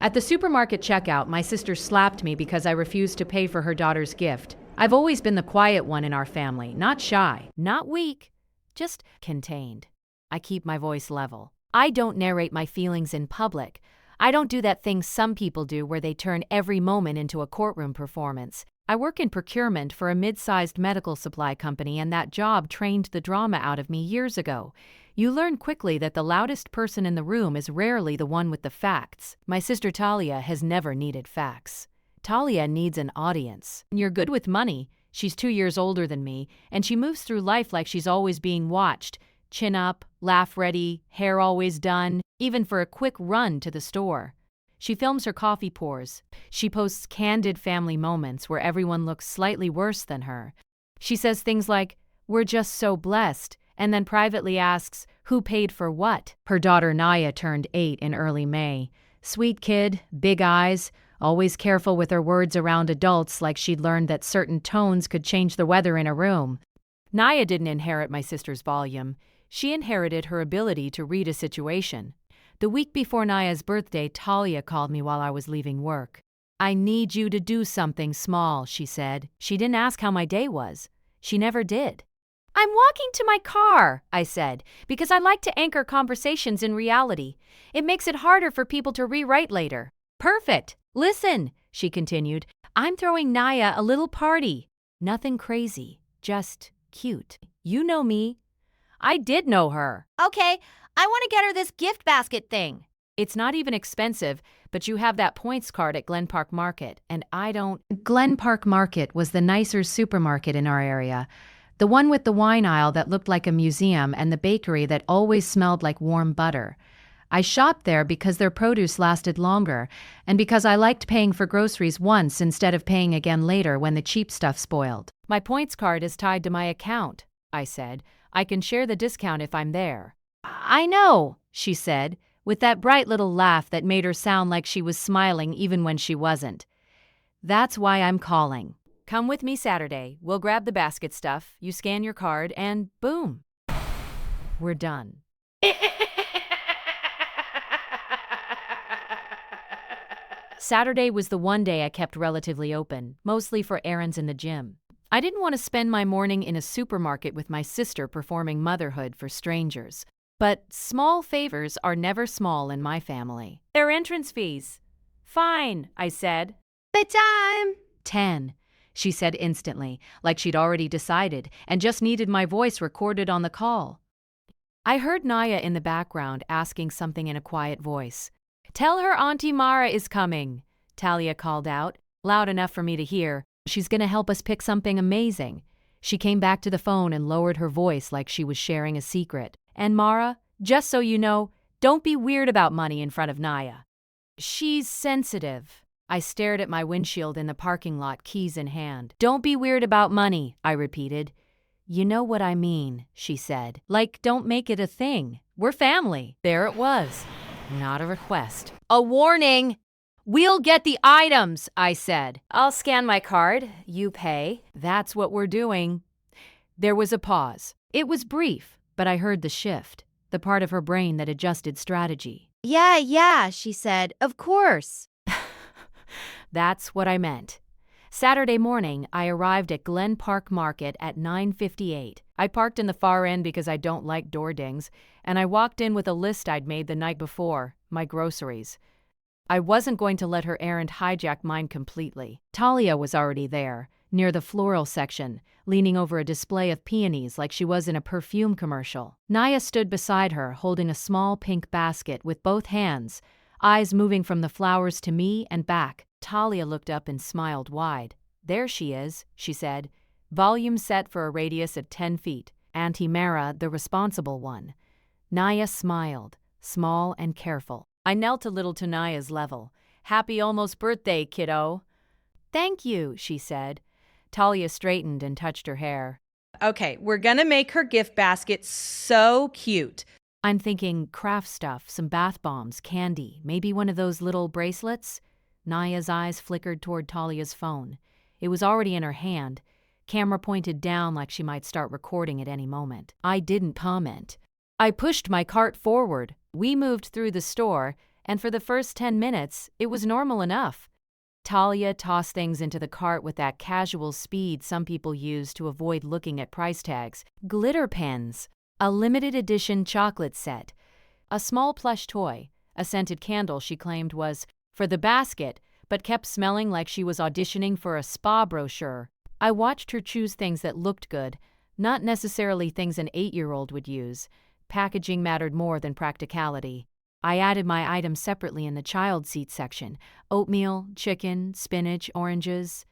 At the supermarket checkout, my sister slapped me because I refused to pay for her daughter's gift. I've always been the quiet one in our family, not shy, not weak, just contained. I keep my voice level. I don't narrate my feelings in public. I don't do that thing some people do where they turn every moment into a courtroom performance. I work in procurement for a mid-sized medical supply company, and that job trained the drama out of me years ago. You learn quickly that the loudest person in the room is rarely the one with the facts. My sister Talia has never needed facts. Talia needs an audience. You're good with money. She's 2 years older than me, and she moves through life like she's always being watched. Chin up, laugh ready, hair always done, even for a quick run to the store. She films her coffee pours. She posts candid family moments where everyone looks slightly worse than her. She says things like, "We're just so blessed," and then privately asks, "Who paid for what?" Her daughter Naya turned 8 in early May. Sweet kid, big eyes, always careful with her words around adults like she'd learned that certain tones could change the weather in a room. Naya didn't inherit my sister's volume. She inherited her ability to read a situation. The week before Naya's birthday, Talia called me while I was leaving work. "I need you to do something small," she said. She didn't ask how my day was. She never did. "I'm walking to my car," I said, because I like to anchor conversations in reality. It makes it harder for people to rewrite later. "Perfect. Listen," she continued. "I'm throwing Naya a little party. Nothing crazy, just cute. You know me." I did know her. "Okay, I want to get her this gift basket thing." "It's not even expensive, but you have that points card at Glen Park Market, and I don't." Glen Park Market was the nicer supermarket in our area. The one with the wine aisle that looked like a museum and the bakery that always smelled like warm butter. I shopped there because their produce lasted longer, and because I liked paying for groceries once instead of paying again later when the cheap stuff spoiled. "My points card is tied to my account," I said. "I can share the discount if I'm there." "I know," she said, with that bright little laugh that made her sound like she was smiling even when she wasn't. "That's why I'm calling. Come with me Saturday. We'll grab the basket stuff, you scan your card, and boom. We're done." Saturday was the one day I kept relatively open, mostly for errands in the gym. I didn't want to spend my morning in a supermarket with my sister performing motherhood for strangers. But small favors are never small in my family. "They're entrance fees." "Fine," I said. "Bedtime." 10, she said instantly, like she'd already decided and just needed my voice recorded on the call. I heard Naya in the background asking something in a quiet voice. "Tell her Auntie Mara is coming," Talia called out, loud enough for me to hear. "She's going to help us pick something amazing." She came back to the phone and lowered her voice like she was sharing a secret. "And Mara, just so you know, don't be weird about money in front of Naya. She's sensitive." I stared at my windshield in the parking lot, keys in hand. "Don't be weird about money," I repeated. "You know what I mean," she said. "Like, don't make it a thing. We're family." There it was. Not a request. "A warning! We'll get the items," I said. "I'll scan my card. You pay." "That's what we're doing." There was a pause. It was brief, but I heard the shift, the part of her brain that adjusted strategy. Yeah, she said. "Of course." That's what I meant. Saturday morning, I arrived at Glen Park Market at 9:58. I parked in the far end because I don't like door dings, and I walked in with a list I'd made the night before, my groceries. I wasn't going to let her errand hijack mine completely. Talia was already there, near the floral section, leaning over a display of peonies like she was in a perfume commercial. Naya stood beside her, holding a small pink basket with both hands, eyes moving from the flowers to me and back. Talia looked up and smiled wide. "There she is," she said. "Volume set for a radius of 10 feet. Auntie Mara, the responsible one." Naya smiled, small and careful. I knelt a little to Naya's level. "Happy almost birthday, kiddo." "Thank you," she said. Talia straightened and touched her hair. "Okay, we're gonna make her gift basket so cute." I'm thinking craft stuff, some bath bombs, candy, maybe one of those little bracelets. Naya's eyes flickered toward Talia's phone. It was already in her hand, camera pointed down like she might start recording at any moment. I didn't comment. I pushed my cart forward. We moved through the store, and for the first 10 minutes, it was normal enough. Talia tossed things into the cart with that casual speed some people use to avoid looking at price tags. Glitter pens, a limited edition chocolate set, a small plush toy, a scented candle she claimed was for the basket, but kept smelling like she was auditioning for a spa brochure. I watched her choose things that looked good, not necessarily things an 8-year-old would use. Packaging mattered more than practicality. I added my items separately in the child seat section: oatmeal, chicken, spinach, oranges.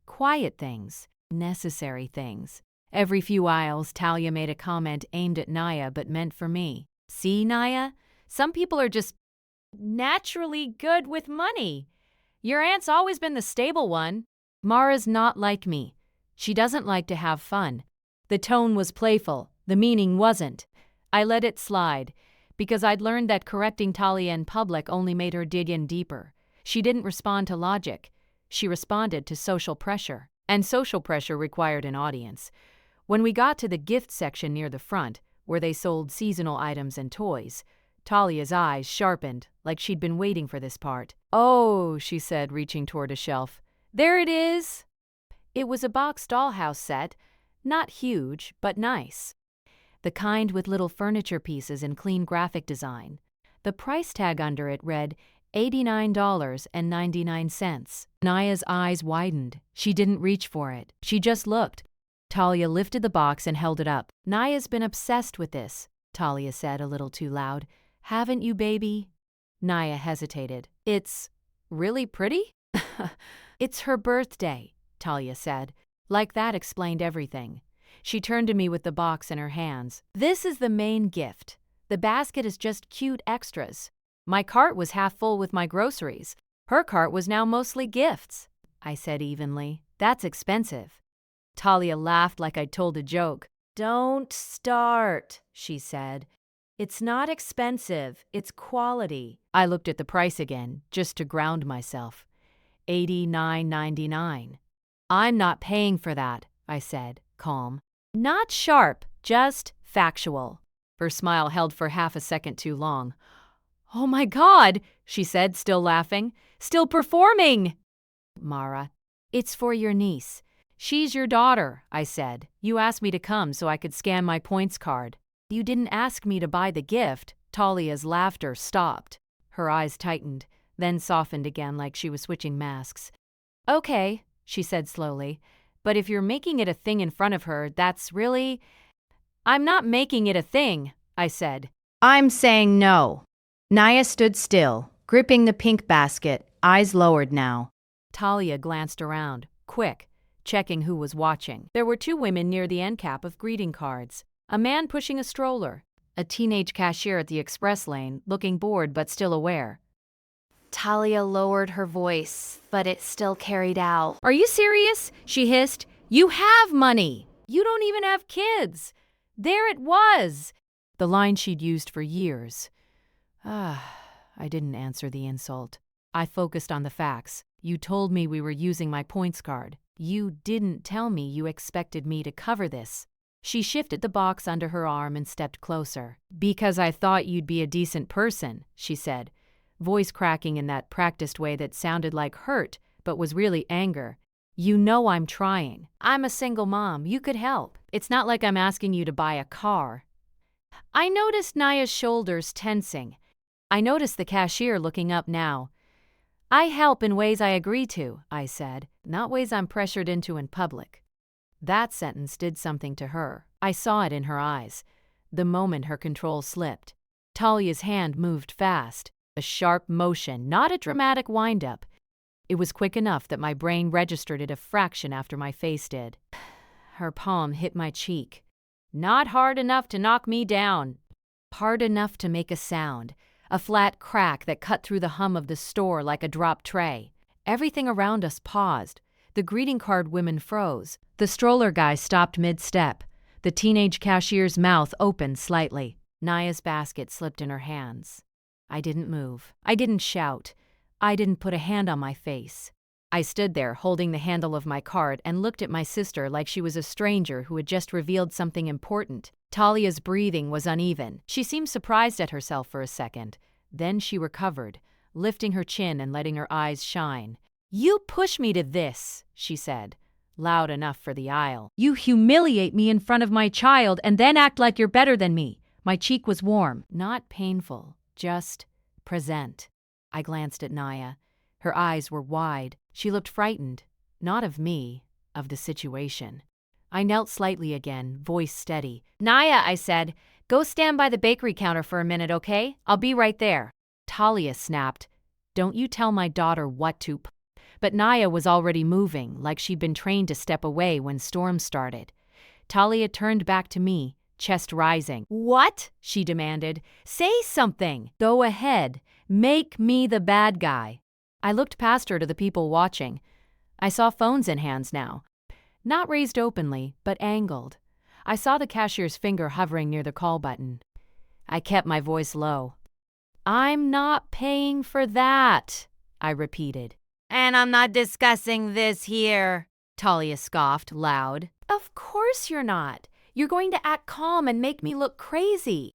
Quiet things, necessary things. Every few aisles, Talia made a comment aimed at Naya but meant for me. See, Naya? Some people are just naturally good with money. Your aunt's always been the stable one. Mara's not like me. She doesn't like to have fun. The tone was playful. The meaning wasn't. I let it slide, because I'd learned that correcting Talia in public only made her dig in deeper. She didn't respond to logic. She responded to social pressure. And social pressure required an audience. When we got to the gift section near the front, where they sold seasonal items and toys, Talia's eyes sharpened, like she'd been waiting for this part. "Oh," she said, reaching toward a shelf. "There it is." It was a box dollhouse set, not huge, but nice. The kind with little furniture pieces and clean graphic design. The price tag under it read $89.99. Naya's eyes widened. She didn't reach for it. She just looked. Talia lifted the box and held it up. "Naya's been obsessed with this," Talia said a little too loud. "Haven't you, baby?" Naya hesitated. "It's really pretty?" "It's her birthday," Talia said. Like that explained everything. She turned to me with the box in her hands. "This is the main gift. The basket is just cute extras. My cart was half full with my groceries. Her cart was now mostly gifts," I said evenly. "That's expensive." Talia laughed like I'd told a joke. "Don't start," she said. "It's not expensive, it's quality." I looked at the price again, just to ground myself. $89.99. "I'm not paying for that," I said, calm. "Not sharp, just factual." Her smile held for half a second too long. "Oh my God," she said, still laughing. "Still performing!" "Mara, it's for your niece. She's your daughter," I said. "You asked me to come so I could scan my points card. You didn't ask me to buy the gift." Talia's laughter stopped. Her eyes tightened, then softened again like she was switching masks. "Okay," she said slowly. "But if you're making it a thing in front of her, that's really—" "I'm not making it a thing," I said. "I'm saying no." Naya stood still, gripping the pink basket, eyes lowered now. Talia glanced around, quick, checking who was watching. There were 2 women near the end cap of greeting cards. A man pushing a stroller, a teenage cashier at the express lane, looking bored but still aware. Talia lowered her voice, but it still carried out. "Are you serious?" she hissed. "You have money! You don't even have kids! There it was!" The line she'd used for years. I didn't answer the insult. I focused on the facts. "You told me we were using my points card. You didn't tell me you expected me to cover this." She shifted the box under her arm and stepped closer. "Because I thought you'd be a decent person," she said, voice cracking in that practiced way that sounded like hurt but was really anger. "You know I'm trying. I'm a single mom. You could help. It's not like I'm asking you to buy a car." I noticed Naya's shoulders tensing. I noticed the cashier looking up now. "I help in ways I agree to," I said, "not ways I'm pressured into in public." That sentence did something to her. I saw it in her eyes. The moment her control slipped. Talia's hand moved fast. A sharp motion, not a dramatic wind-up. It was quick enough that my brain registered it a fraction after my face did. Her palm hit my cheek. Not hard enough to knock me down. Hard enough to make a sound. A flat crack that cut through the hum of the store like a dropped tray. Everything around us paused. The greeting card women froze. The stroller guy stopped mid-step. The teenage cashier's mouth opened slightly. Naya's basket slipped in her hands. I didn't move. I didn't shout. I didn't put a hand on my face. I stood there holding the handle of my cart and looked at my sister like she was a stranger who had just revealed something important. Talia's breathing was uneven. She seemed surprised at herself for a second, Then she recovered, lifting her chin and letting her eyes shine. "You push me to this," she said, loud enough for the aisle. "You humiliate me in front of my child and then act like you're better than me." My cheek was warm, not painful, just present. I glanced at Naya. Her eyes were wide. She looked frightened, not of me, of the situation. I knelt slightly again, voice steady. "Naya," I said, "go stand by the bakery counter for a minute, okay? I'll be right there." Talia snapped, "Don't you tell my daughter what to..." But Naya was already moving, like she'd been trained to step away when storms started. Talia turned back to me, chest rising. "What?" she demanded. "Say something. Go ahead. Make me the bad guy." I looked past her to the people watching. I saw phones in hands now. Not raised openly, but angled. I saw the cashier's finger hovering near the call button. I kept my voice low. "I'm not paying for that," I repeated. "And I'm not discussing this here," Talia scoffed, loud. "Of course you're not. You're going to act calm and make me look crazy."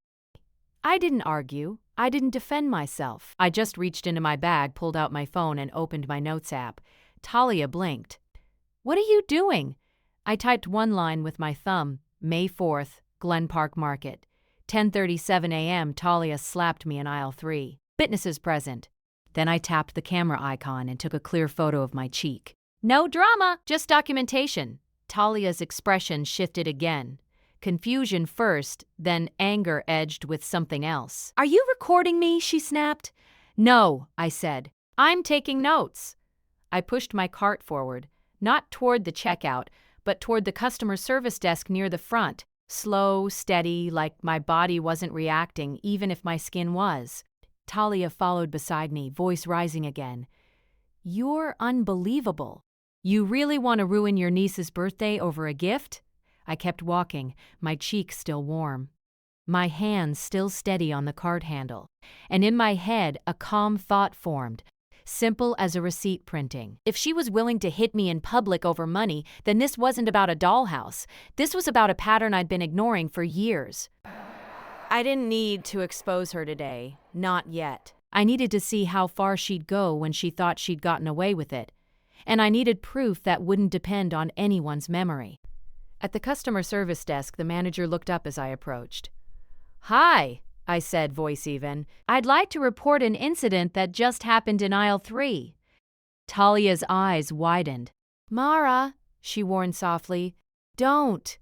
I didn't argue. I didn't defend myself. I just reached into my bag, pulled out my phone, and opened my notes app. Talia blinked. "What are you doing?" I typed one line with my thumb. May 4th, Glen Park Market. 10:37 a.m. Talia slapped me in aisle 3. "Witnesses present." Then I tapped the camera icon and took a clear photo of my cheek. "No drama, just documentation." Talia's expression shifted again. Confusion first, then anger edged with something else. "Are you recording me?" she snapped. "No," I said. "I'm taking notes." I pushed my cart forward, not toward the checkout, but toward the customer service desk near the front, slow, steady, like my body wasn't reacting, even if my skin was. Talia followed beside me, voice rising again. "You're unbelievable. You really want to ruin your niece's birthday over a gift?" I kept walking, my cheek still warm. My hands still steady on the cart handle. And in my head, a calm thought formed, simple as a receipt printing. If she was willing to hit me in public over money, then this wasn't about a dollhouse. This was about a pattern I'd been ignoring for years. I didn't need to expose her today. Not yet. I needed to see how far she'd go when she thought she'd gotten away with it. And I needed proof that wouldn't depend on anyone's memory. At the customer service desk, the manager looked up as I approached. "Hi," I said, voice even. "I'd like to report an incident that just happened in aisle 3. Talia's eyes widened. "Mara," she warned softly, "don't."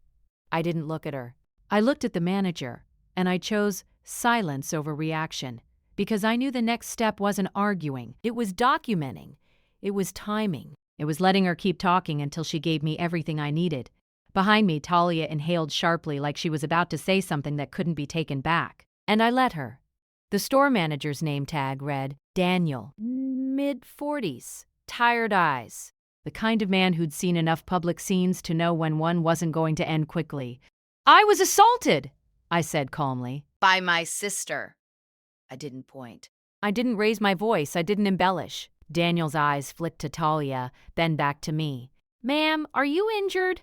I didn't look at her. I looked at the manager, and I chose silence over reaction, because I knew the next step wasn't arguing. It was documenting. It was timing. It was letting her keep talking until she gave me everything I needed. Behind me, Talia inhaled sharply like she was about to say something that couldn't be taken back. And I let her. The store manager's name tag read, Daniel, mid-40s, tired eyes. The kind of man who'd seen enough public scenes to know when one wasn't going to end quickly. "I was assaulted," I said calmly. "By my sister." I didn't point. I didn't raise my voice. I didn't embellish. Daniel's eyes flicked to Talia, then back to me. "Ma'am, are you injured?"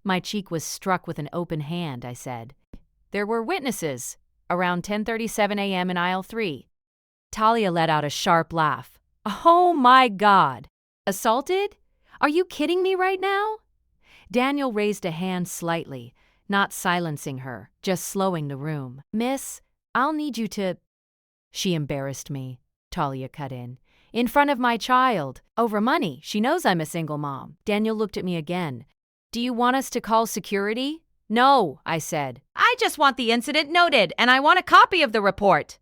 My cheek was struck with an open hand, I said. "There were witnesses, around 10:37 a.m. in aisle 3. Talia let out a sharp laugh. "Oh my God! Assaulted? Are you kidding me right now?" Daniel raised a hand slightly, not silencing her, just slowing the room. "Miss, I'll need you to..." "She embarrassed me," Talia cut in front of my child. Over money. She knows I'm a single mom." Daniel looked at me again. "Do you want us to call security?" "No," I said. "I just want the incident noted, and I want a copy of the report."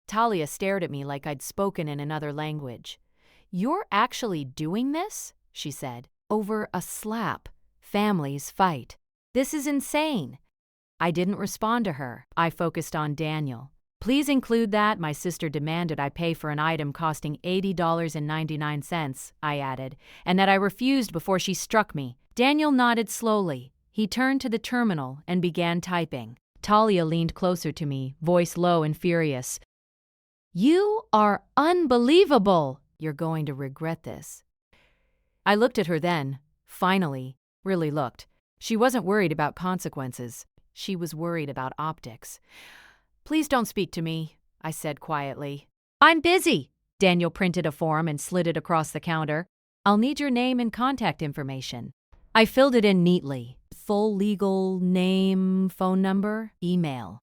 Talia stared at me like I'd spoken in another language. "You're actually doing this?" she said. "Over a slap. Families fight. This is insane." I didn't respond to her. I focused on Daniel. "Please include that my sister demanded I pay for an item costing $80.99, I added, and that I refused before she struck me. Daniel nodded slowly. He turned to the terminal and began typing. Talia leaned closer to me, voice low and furious. "You are unbelievable! You're going to regret this." I looked at her then, finally, really looked. She wasn't worried about consequences. She was worried about optics. "Please don't speak to me," I said quietly. I'm busy. Daniel printed a form and slid it across the counter. I'll need your name and contact information. I filled it in neatly. Full legal name, phone number, email.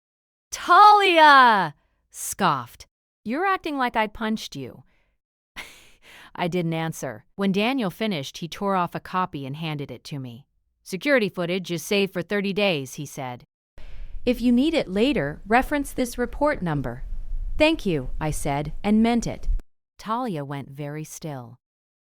Talia! Scoffed. You're acting like I punched you. I didn't answer. When Daniel finished, he tore off a copy and handed it to me. Security footage is saved for 30 days, he said. If you need it later, reference this report number. Thank you, I said, and meant it. Talia went very still.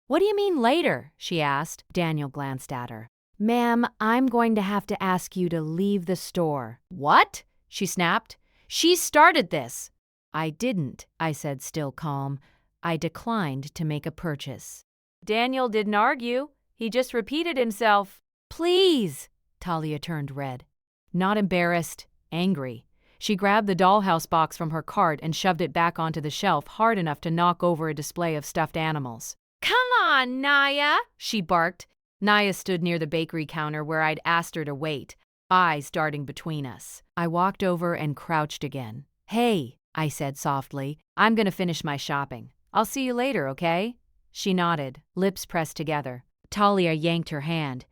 What do you mean later? She asked. Daniel glanced at her. Ma'am, I'm going to have to ask you to leave the store. What? She snapped. She started this. I didn't, I said, still calm. I declined to make a purchase. Daniel didn't argue. He just repeated himself. Please! Talia turned red. Not embarrassed, angry. She grabbed the dollhouse box from her cart and shoved it back onto the shelf hard enough to knock over a display of stuffed animals. Come on, Naya, she barked. Naya stood near the bakery counter where I'd asked her to wait, eyes darting between us. I walked over and crouched again. Hey, I said softly, I'm going to finish my shopping. I'll see you later, okay? She nodded, lips pressed together. Talia yanked her hand.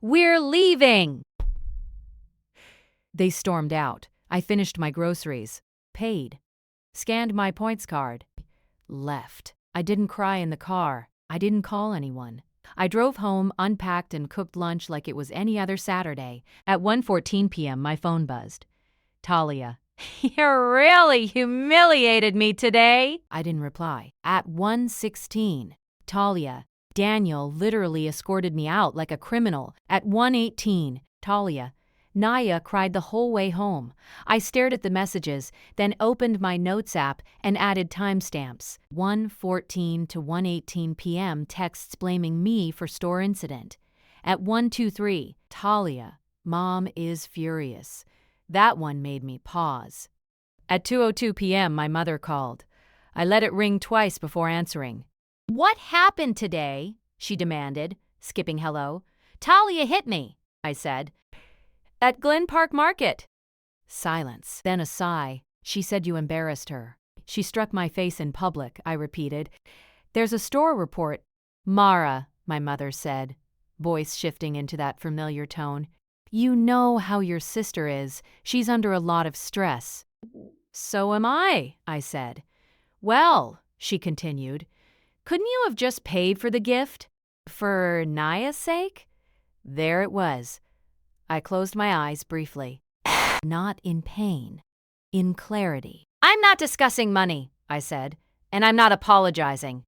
We're leaving! They stormed out. I finished my groceries, paid, scanned my points card, left. I didn't cry in the car. I didn't call anyone. I drove home, unpacked, and cooked lunch like it was any other Saturday. At 1:14 p.m., my phone buzzed. Talia. You really humiliated me today. I didn't reply. At 1:16, Talia. Daniel literally escorted me out like a criminal. At 1:18, Talia. Naya cried the whole way home. I stared at the messages, then opened my notes app and added timestamps. 1:14 to 1:18 p.m. texts blaming me for store incident. At 1:23, Talia. Mom is furious. That one made me pause. At 2:02 p.m., my mother called. I let it ring twice before answering. What happened today? She demanded, skipping hello. Talia hit me, I said. At Glen Park Market. Silence, then a sigh. She said you embarrassed her. She struck my face in public, I repeated. There's a store report. Mara, my mother said, voice shifting into that familiar tone. You know how your sister is. She's under a lot of stress. So am I said. Well, she continued, couldn't you have just paid for the gift? For Naya's sake? There it was. I closed my eyes briefly. Not in pain, in clarity. I'm not discussing money, I said, and I'm not apologizing.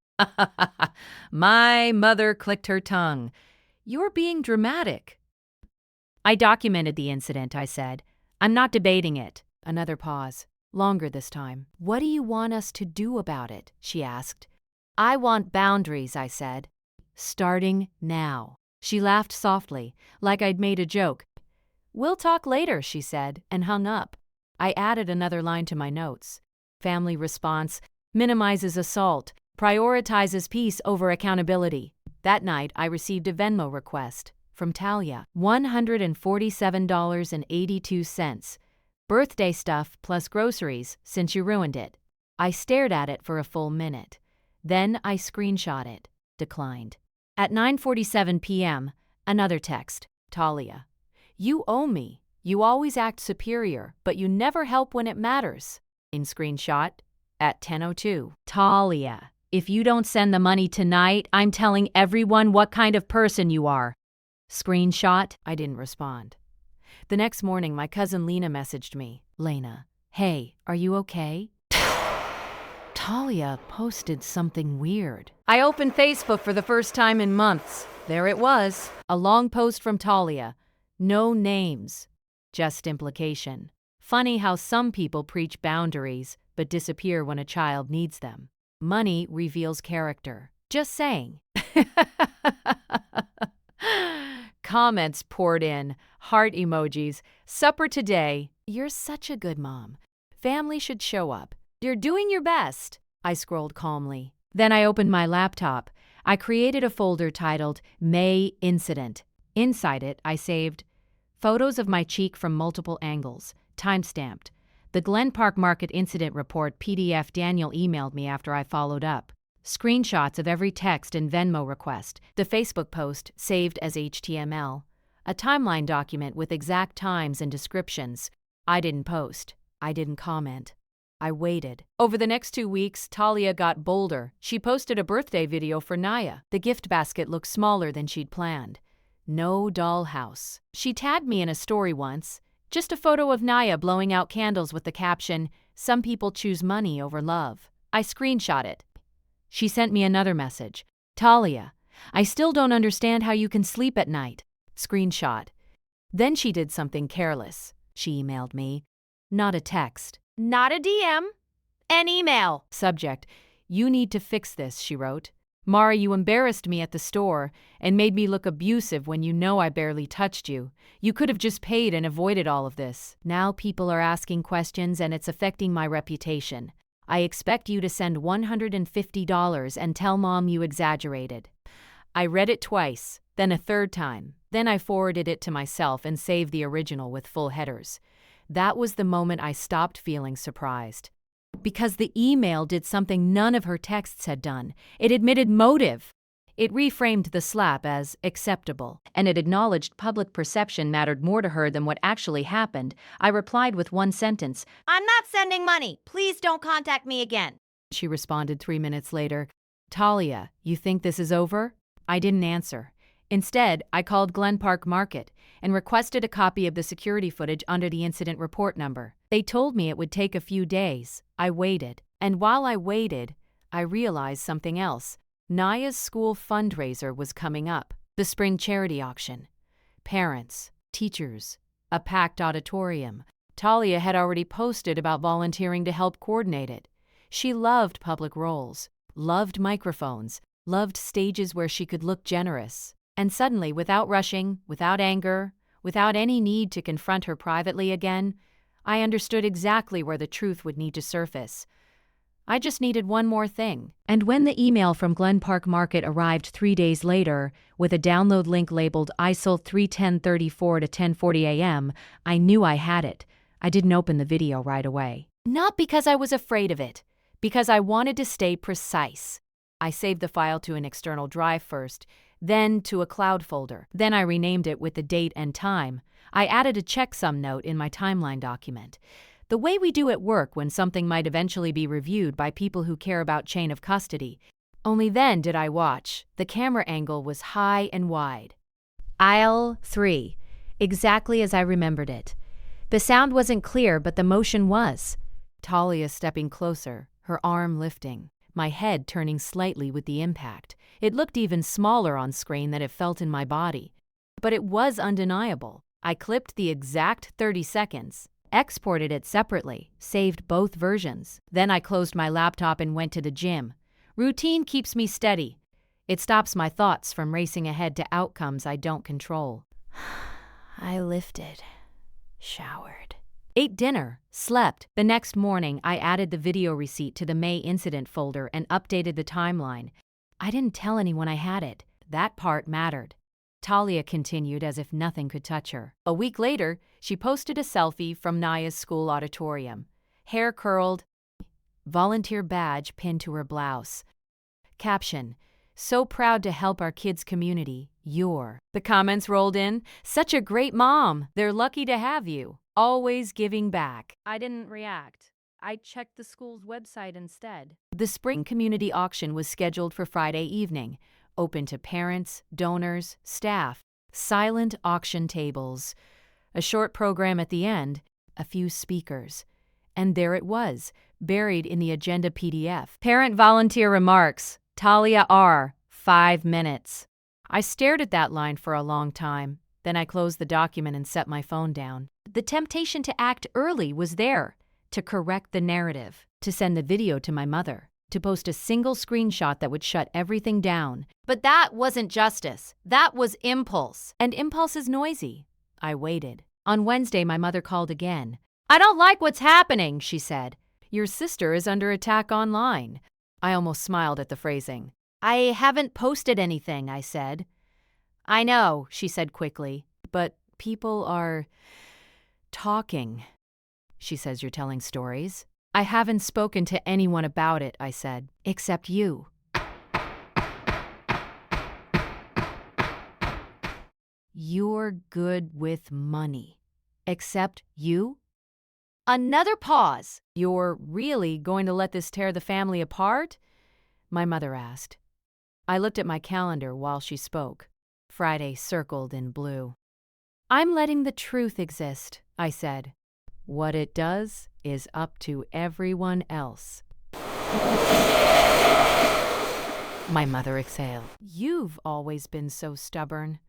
My mother clicked her tongue. You're being dramatic. I documented the incident, I said. I'm not debating it. Another pause. Longer this time. What do you want us to do about it? She asked. I want boundaries, I said. Starting now. She laughed softly, like I'd made a joke. We'll talk later, she said, and hung up. I added another line to my notes. Family response minimizes assault, prioritizes peace over accountability. That night, I received a Venmo request from Talia. $147.82. Birthday stuff plus groceries since you ruined it. I stared at it for a full minute. Then I screenshot it. Declined. At 9:47 p.m., another text. Talia. You owe me. You always act superior, but you never help when it matters. In screenshot. At 10:02. Talia. If you don't send the money tonight, I'm telling everyone what kind of person you are. Screenshot. I didn't respond. The next morning, my cousin Lena messaged me. Lena. Hey, are you okay? Talia posted something weird. I opened Facebook for the first time in months. There it was. A long post from Talia. No names. Just implication. Funny how some people preach boundaries, but disappear when a child needs them. Money reveals character. Just saying. Comments poured in. Heart emojis. Supper today. You're such a good mom. Family should show up. You're doing your best. I scrolled calmly. Then I opened my laptop. I created a folder titled May Incident. Inside it, I saved photos of my cheek from multiple angles, timestamped. The Glen Park Market Incident Report PDF Daniel emailed me after I followed up. Screenshots of every text and Venmo request, the Facebook post saved as HTML, a timeline document with exact times and descriptions. I didn't post. I didn't comment. I waited. Over the next 2 weeks, Talia got bolder. She posted a birthday video for Naya. The gift basket looked smaller than she'd planned. No dollhouse. She tagged me in a story once. Just a photo of Naya blowing out candles with the caption, "Some people choose money over love." I screenshot it. She sent me another message. "Talia, I still don't understand how you can sleep at night." Screenshot. Then she did something careless. She emailed me. Not a text. Not a DM. An email. Subject. "You need to fix this," she wrote. "Mara, you embarrassed me at the store and made me look abusive when you know I barely touched you. You could have just paid and avoided all of this. Now people are asking questions and it's affecting my reputation. I expect you to send $150 and tell Mom you exaggerated." I read it twice, then a third time. Then I forwarded it to myself and saved the original with full headers. That was the moment I stopped feeling surprised. Because the email did something none of her texts had done. It admitted motive. It reframed the slap as acceptable, and it acknowledged public perception mattered more to her than what actually happened. I replied with one sentence, "I'm not sending money. Please don't contact me again." She responded 3 minutes later, "Talia, you think this is over?" I didn't answer. Instead, I called Glen Park Market and requested a copy of the security footage under the incident report number. They told me it would take a few days. I waited. And while I waited, I realized something else. Naya's school fundraiser was coming up, the spring charity auction. Parents, teachers, a packed auditorium. Talia had already posted about volunteering to help coordinate it. She loved public roles, loved microphones, loved stages where she could look generous. And suddenly, without rushing, without anger, without any need to confront her privately again, I understood exactly where the truth would need to surface. I just needed one more thing. And when the email from Glen Park Market arrived 3 days later, with a download link labeled ISIL 3:10:34 to 10:40 a.m., I knew I had it. I didn't open the video right away. Not because I was afraid of it, because I wanted to stay precise. I saved the file to an external drive first, then to a cloud folder. Then I renamed it with the date and time. I added a checksum note in my timeline document. The way we do at work when something might eventually be reviewed by people who care about chain of custody. Only then did I watch. The camera angle was high and wide. Aisle 3. Exactly as I remembered it. The sound wasn't clear, but the motion was. Talia stepping closer, her arm lifting. My head turning slightly with the impact. It looked even smaller on screen than it felt in my body. But it was undeniable. I clipped the exact 30 seconds, exported it separately, saved both versions. Then I closed my laptop and went to the gym. Routine keeps me steady. It stops my thoughts from racing ahead to outcomes I don't control. I lifted, showered, ate dinner, slept. The next morning, I added the video receipt to the May incident folder and updated the timeline. I didn't tell anyone I had it. That part mattered. Talia continued as if nothing could touch her. A week later, she posted a selfie from Naya's school auditorium. Hair curled, volunteer badge pinned to her blouse. Caption, "So proud to help our kids' community, you're." The comments rolled in, "Such a great mom. They're lucky to have you. Always giving back." I didn't react. I checked the school's website instead. The spring community auction was scheduled for Friday evening, open to parents, donors, staff, silent auction tables. A short program at the end, a few speakers. And there it was, buried in the agenda PDF. Parent volunteer remarks, Talia R., 5 minutes. I stared at that line for a long time. Then I closed the document and set my phone down. The temptation to act early was there, to correct the narrative, to send the video to my mother, to post a single screenshot that would shut everything down. But that wasn't justice. That was impulse. And impulse is noisy. I waited. On Wednesday, my mother called again. "I don't like what's happening," she said. "Your sister is under attack online." I almost smiled at the phrasing. "I haven't posted anything," I said. "I know," she said quickly, "but people are talking." she says you're telling stories. I haven't spoken to anyone about it, I said, except you. You're good with money. Except you? Another pause. You're really going to let this tear the family apart? My mother asked. I looked at my calendar while she spoke. Friday circled in blue. I'm letting the truth exist, I said. What it does is up to everyone else. My mother exhaled. You've always been so stubborn.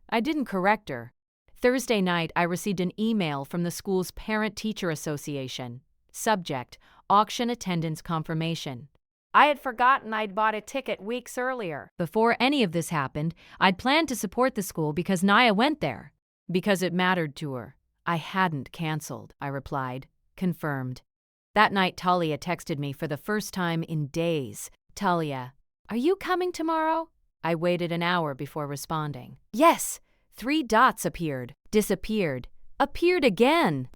I didn't correct her. Thursday night, I received an email from the school's Parent-Teacher Association. Subject, auction attendance confirmation. I had forgotten I'd bought a ticket weeks earlier. Before any of this happened, I'd planned to support the school because Naya went there. Because it mattered to her. I hadn't canceled, I replied. Confirmed. That night, Talia texted me for the first time in days. Talia, are you coming tomorrow? I waited an hour before responding. Yes! 3 dots appeared, disappeared, appeared again.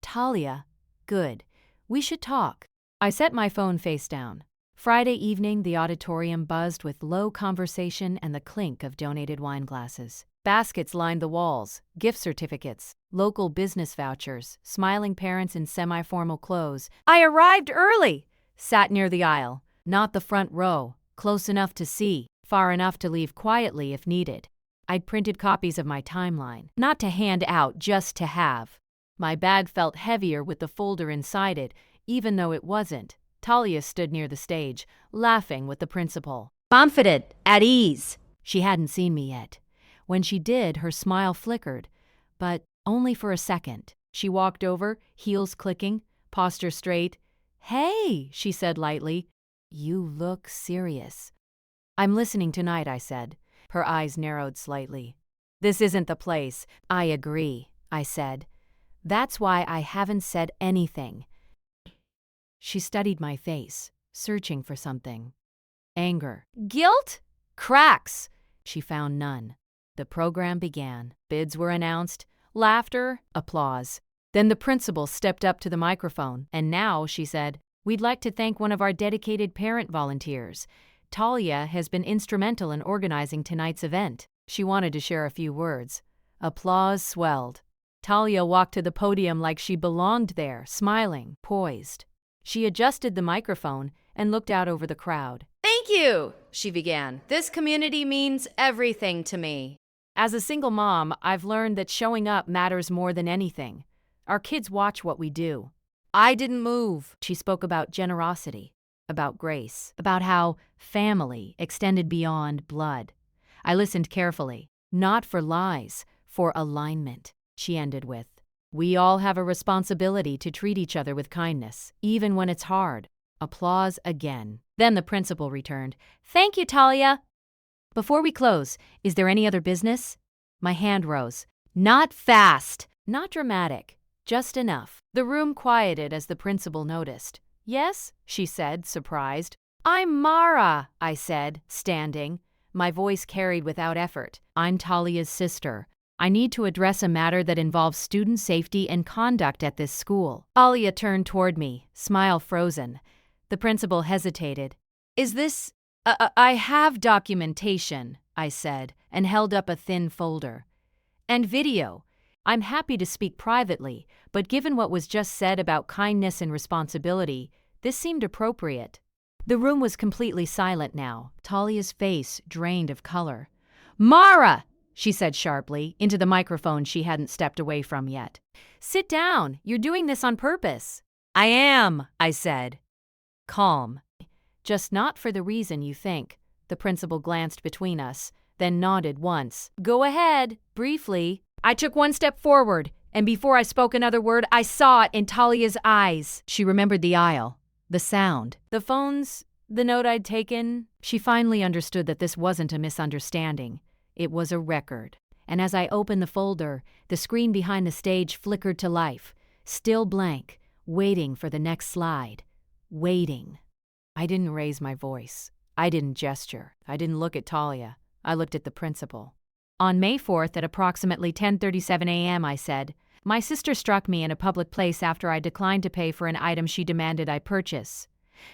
Talia, good. We should talk. I set my phone face down. Friday evening, the auditorium buzzed with low conversation and the clink of donated wine glasses. Baskets lined the walls, gift certificates, local business vouchers, smiling parents in semi-formal clothes. I arrived early! Sat near the aisle, not the front row, close enough to see, far enough to leave quietly if needed. I'd printed copies of my timeline, not to hand out, just to have. My bag felt heavier with the folder inside it, even though it wasn't. Talia stood near the stage, laughing with the principal. Confident, at ease. She hadn't seen me yet. When she did, her smile flickered, but only for a second. She walked over, heels clicking, posture straight. Hey, she said lightly. You look serious. I'm listening tonight, I said. Her eyes narrowed slightly. This isn't the place. I agree, I said. That's why I haven't said anything. She studied my face, searching for something. Anger. Guilt? Cracks. She found none. The program began. Bids were announced. Laughter, applause. Then the principal stepped up to the microphone, and now, she said, we'd like to thank one of our dedicated parent volunteers. Talia has been instrumental in organizing tonight's event. She wanted to share a few words. Applause swelled. Talia walked to the podium like she belonged there, smiling, poised. She adjusted the microphone and looked out over the crowd. Thank you, she began. This community means everything to me. As a single mom, I've learned that showing up matters more than anything. Our kids watch what we do. I didn't move. She spoke about generosity, about grace, about how family extended beyond blood. I listened carefully, not for lies, for alignment, she ended with. We all have a responsibility to treat each other with kindness, even when it's hard. Applause again. Then the principal returned. Thank you, Talia. Before we close, is there any other business? My hand rose. Not fast. Not dramatic. Just enough. The room quieted as the principal noticed. Yes, she said, surprised. I'm Mara, I said, standing. My voice carried without effort. I'm Talia's sister. I need to address a matter that involves student safety and conduct at this school. Talia turned toward me, smile frozen. The principal hesitated. Is this... I have documentation, I said, and held up a thin folder. And video. I'm happy to speak privately, but given what was just said about kindness and responsibility, this seemed appropriate. The room was completely silent now, Talia's face drained of color. Mara! She said sharply, into the microphone she hadn't stepped away from yet. Sit down. You're doing this on purpose. I am, I said. Calm. Just not for the reason you think. The principal glanced between us, then nodded once. Go ahead, briefly. I took one step forward, and before I spoke another word, I saw it in Talia's eyes. She remembered the aisle, the sound, the phones, the note I'd taken. She finally understood that this wasn't a misunderstanding. It was a record. And as I opened the folder, the screen behind the stage flickered to life, still blank, waiting for the next slide. Waiting. I didn't raise my voice. I didn't gesture. I didn't look at Talia. I looked at the principal. On May 4th at approximately 10:37 a.m., I said, My sister struck me in a public place after I declined to pay for an item she demanded I purchase.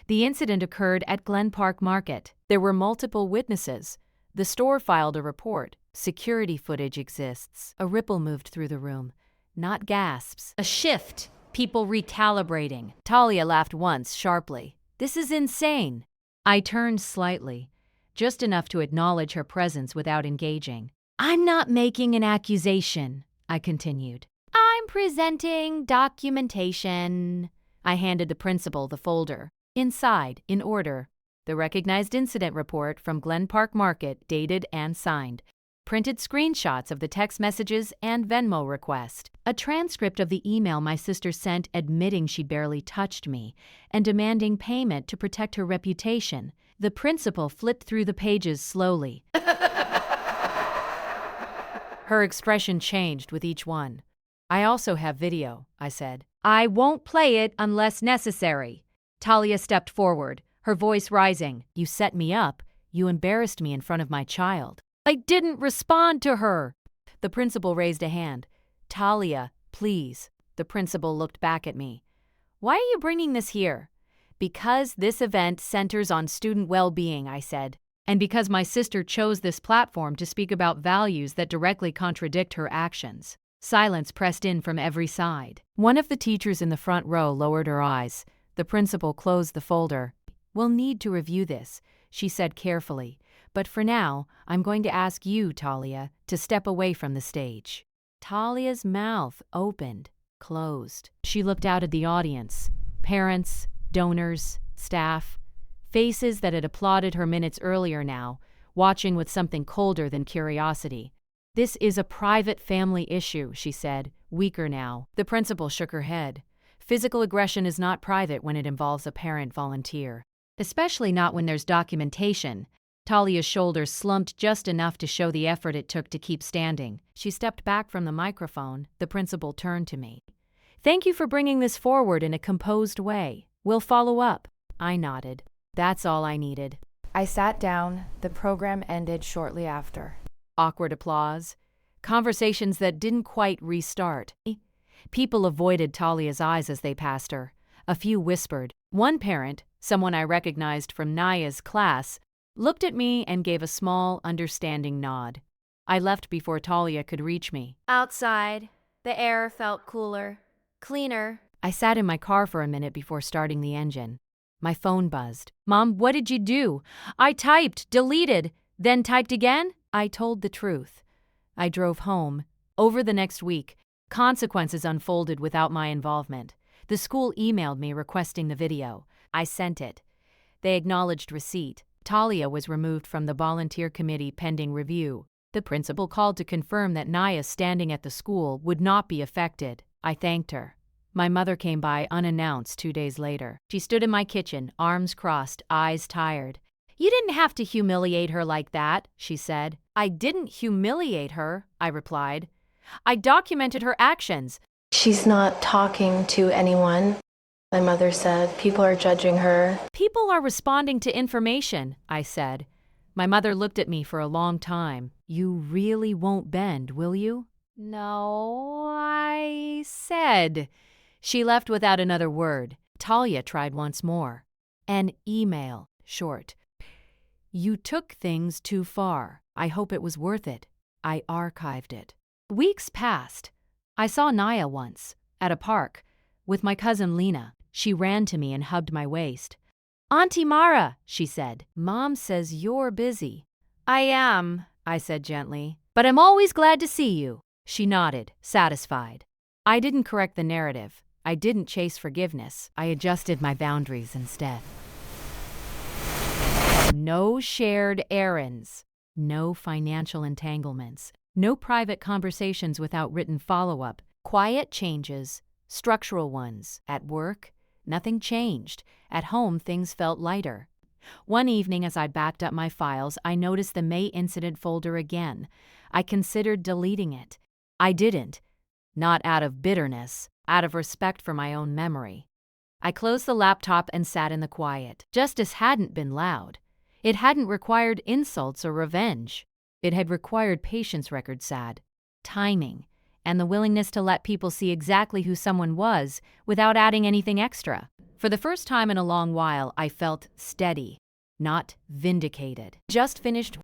The incident occurred at Glen Park Market. There were multiple witnesses. The store filed a report. Security footage exists. A ripple moved through the room. Not gasps. A shift. People recalibrating. Talia laughed once, sharply. This is insane. I turned slightly, just enough to acknowledge her presence without engaging. I'm not making an accusation, I continued. I'm presenting documentation. I handed the principal the folder. Inside, in order, the recognized incident report from Glen Park Market, dated and signed. Printed screenshots of the text messages and Venmo request. A transcript of the email my sister sent admitting she barely touched me and demanding payment to protect her reputation. The principal flipped through the pages slowly. Her expression changed with each one. I also have video, I said. I won't play it unless necessary. Talia stepped forward, her voice rising. You set me up. You embarrassed me in front of my child. I didn't respond to her. The principal raised a hand. Talia, please. The principal looked back at me. Why are you bringing this here? Because this event centers on student well-being, I said. And because my sister chose this platform to speak about values that directly contradict her actions. Silence pressed in from every side. One of the teachers in the front row lowered her eyes. The principal closed the folder. We'll need to review this, she said carefully. But for now, I'm going to ask you, Talia, to step away from the stage. Talia's mouth opened, closed. She looked out at the audience. Parents, donors, staff. Faces that had applauded her minutes earlier now, watching with something colder than curiosity. This is a private family issue, she said, weaker now. The principal shook her head. Physical aggression is not private when it involves a parent volunteer. Especially not when there's documentation. Talia's shoulders slumped just enough to show the effort it took to keep standing. She stepped back from the microphone. The principal turned to me. Thank you for bringing this forward in a composed way. We'll follow up. I nodded. That's all I needed. I sat down. The program ended shortly after. Awkward applause. Conversations that didn't quite restart. People avoided Talia's eyes as they passed her. A few whispered. One parent, someone I recognized from Naya's class, looked at me and gave a small, understanding nod. I left before Talia could reach me. Outside, the air felt cooler, cleaner. I sat in my car for a minute before starting the engine. My phone buzzed. Mom, what did you do? I typed, deleted, then typed again? I told the truth. I drove home. Over the next week, consequences unfolded without my involvement. The school emailed me requesting the video. I sent it. They acknowledged receipt. Talia was removed from the volunteer committee pending review. The principal called to confirm that Naya standing at the school would not be affected. I thanked her. My mother came by unannounced 2 days later. She stood in my kitchen, arms crossed, eyes tired. You didn't have to humiliate her like that, she said. I didn't humiliate her, I replied. I documented her actions. She's not talking to anyone, my mother said. People are judging her. People are responding to information, I said. My mother looked at me for a long time. You really won't bend, will you? No, I said. She left without another word. Talia tried once more. An email, short. You took things too far. I hope it was worth it. I archived it. Weeks passed. I saw Naya once, at a park, with my cousin Lena. She ran to me and hugged my waist. Auntie Mara, she said. Mom says you're busy. I am, I said gently, but I'm always glad to see you. She nodded, satisfied. I didn't correct the narrative. I didn't chase forgiveness. I adjusted my boundaries instead. No shared errands. No financial entanglements. No private conversations without written follow-up. Quiet changes, structural ones. At work, nothing changed. At home, things felt lighter. One evening as I backed up my files, I noticed the May incident folder again. I considered deleting it. I didn't. Not out of bitterness, out of respect for my own memory. I closed the laptop and sat in the quiet. Justice hadn't been loud. It hadn't required insults or revenge. It had required patience, record sad, timing, and the willingness to let people see exactly who someone was without adding anything extra. For the first time in a long while, I felt steady, not vindicated. Just finished